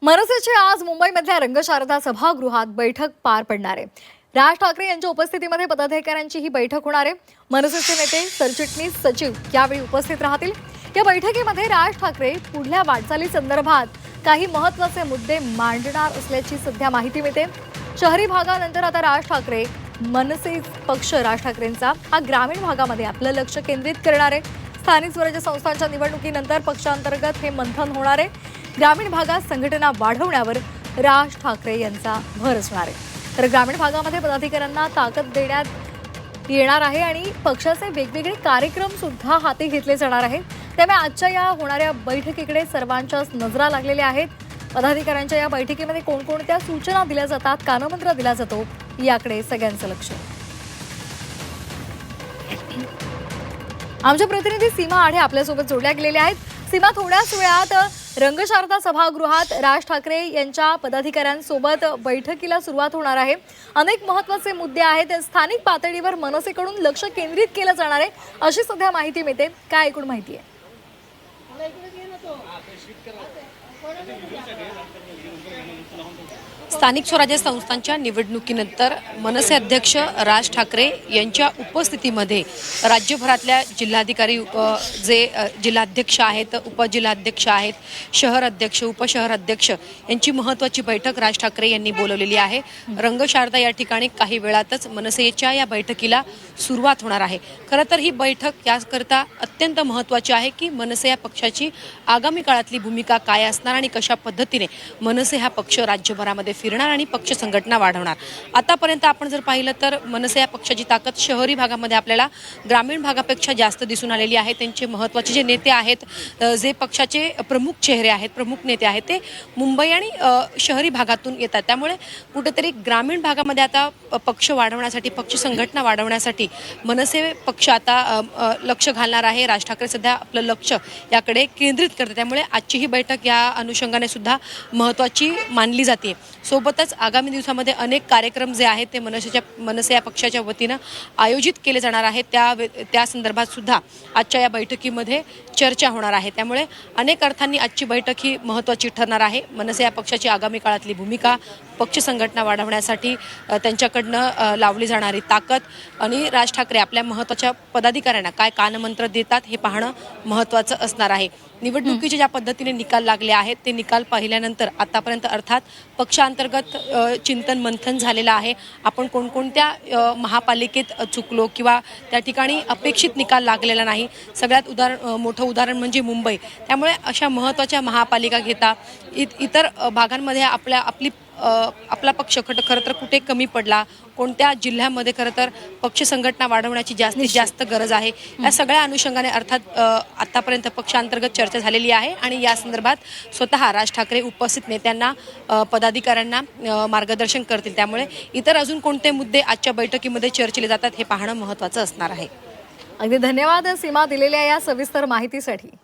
मनसेची आज मुंबईमधल्या रंगशारदा सभागृहात बैठक पार पडणार आहे। राज ठाकरे यांच्या उपस्थितीमध्ये पदाधिकाऱ्यांची ही बैठक होणार आहे। मनसेचे नेते, सरचिटणीस, सचिव यावेळी उपस्थित राहतील। या बैठकीमध्ये राज ठाकरे पुढल्या वाटचालीसंदर्भात काही महत्त्वाचे मुद्दे मांडणार असल्याची सध्या माहिती मिळते। शहरी भागानंतर आता राज ठाकरे मनसे पक्ष राज ठाकरेंचा हा ग्रामीण भागामध्ये आपलं लक्ष केंद्रित करणार आहे। स्थानिक स्वराज्य संस्थांच्या निवडणुकीनंतर पक्षांतर्गत हे मंथन होणार आहे। ग्रामीण भागात संघटना वाढवण्यावर राज ठाकरे यांचा भर असणार आहे। तर ग्रामीण भागामध्ये पदाधिकाऱ्यांना ताकद देण्यात येणार आहे आणि पक्षाचे वेगवेगळे कार्यक्रम सुद्धा हाती घेतले जाणार आहेत। त्यामुळे आजच्या या होणाऱ्या बैठकीकडे सर्वांच्याच नजरा लागलेल्या आहेत। पदाधिकाऱ्यांच्या या बैठकीमध्ये कोणकोणत्या सूचना दिल्या जातात, कानमंत्र दिला जातो, याकडे सगळ्यांचं लक्ष आहे। आमचे प्रतिनिधी सीमा आढे आपल्यासोबत जोडल्या गेलेल्या आहेत। सीमा, थोड्याच वेळात रंगशारदा सभागृहात राज ठाकरे यांच्या पदाधिकाऱ्यांसोबत बैठकीला सुरुवात होणार आहे। अनेक महत्त्वाचे मुद्दे आहेत। स्थानिक पातळीवर मनसेकडून लक्ष केंद्रित केलं जाणार आहे अशी सध्या माहिती मिळते। काय एकूण माहिती आहे? स्थानिक स्वराज्य संस्थांच्या निवडणुकीनंतर मनसे अध्यक्ष राज ठाकरे यांच्या उपस्थितीमध्ये राज्यभरातल्या जिल्हाधिकारी, जे जिल्हाध्यक्ष आहेत, उपजिल्हाध्यक्ष आहेत, शहर अध्यक्ष, उपशहर अध्यक्ष यांची महत्त्वाची बैठक राज ठाकरे यांनी बोलवलेली आहे। रंगशारदा या ठिकाणी काही वेळातच मनसेच्या या बैठकीला सुरुवात होणार आहे। खरं तर ही बैठक याकरता अत्यंत महत्त्वाची आहे की मनसे या पक्षाची आगामी काळातली भूमिका काय असणार आणि कशा पद्धतीने मनसे हा पक्ष राज्यभरामध्ये फिरणार आणि पक्ष संघटना वाढवणार। आतापर्यंत आपण जर पाहिलं तर मनसे या पक्षाची ताकद शहरी भागामध्ये आपल्याला ग्रामीण भागापेक्षा जास्त दिसून आलेली आहे। त्यांचे महत्त्वाचे जे नेते आहेत, जे पक्षाचे प्रमुख चेहरे आहेत, प्रमुख नेते आहेत, ते मुंबई आणि शहरी भागातून येतात। त्यामुळे कुठेतरी ग्रामीण भागामध्ये आता पक्ष वाढवण्यासाठी, पक्ष संघटना वाढवण्यासाठी मनसे पक्ष आता लक्ष घालणार आहे। राज ठाकरे सध्या आपलं लक्ष याकडे केंद्रित करतात। त्यामुळे आजची ही बैठक या अनुषंगाने सुद्धा महत्त्वाची मानली जाते। सोबतच आगामी दिवसामध्ये अनेक कार्यक्रम जे आहेत ते मनसे या पक्षाच्या वतीनं आयोजित केले जाणार आहेत। त्या संदर्भात सुद्धा आजच्या या बैठकीमध्ये चर्चा होणार आहे। त्यामुळे अनेक अर्थांनी आजची बैठक ही महत्त्वाची ठरणार आहे। मनसे या पक्षाची आगामी काळातली भूमिका, पक्ष संघटना वाढवण्यासाठी त्यांच्याकडनं लावली जाणारी ताकद आणि राज ठाकरे आपल्या महत्त्वाच्या पदाधिकाऱ्यांना काय कानमंत्र देतात हे पाहणं महत्त्वाचं असणार आहे। निवडणुकीचे ज्या पद्धतीने निकाल लागले आहेत ते निकाल पाहिल्यानंतर आतापर्यंत अर्थात पक्षांतर्गत चिंतन मंथन झालेलं आहे। आपण कोणकोणत्या महापालिकेत चुकलो किंवा त्या ठिकाणी अपेक्षित निकाल लागलेला नाही। सगळ्यात मोठं उदाहरण म्हणजे मुंबई। त्यामुळे अशा महत्त्वाच्या महापालिका घेता इतर भागांमध्ये आपला पक्ष खरं तर कुठे कमी पडला, कोणत्या जिल्ह्यामध्ये खरं तर पक्ष संघटना वाढवण्याची जास्तीत जास्त गरज आहे, या सगळ्या अनुषंगाने अर्थात आतापर्यंत पक्षांतर्गत चर्चा झालेली आहे आणि या संदर्भात स्वतः राज ठाकरे उपस्थित नेत्यांना, पदाधिकाऱ्यांना मार्गदर्शन करतील। त्यामुळे इतर अजून कोणते मुद्दे आजच्या बैठकीमध्ये चर्चिले जातात हे पाहणं महत्त्वाचं असणार आहे। अगदी धन्यवाद सीमा, दिलेल्या या सविस्तर माहितीसाठी।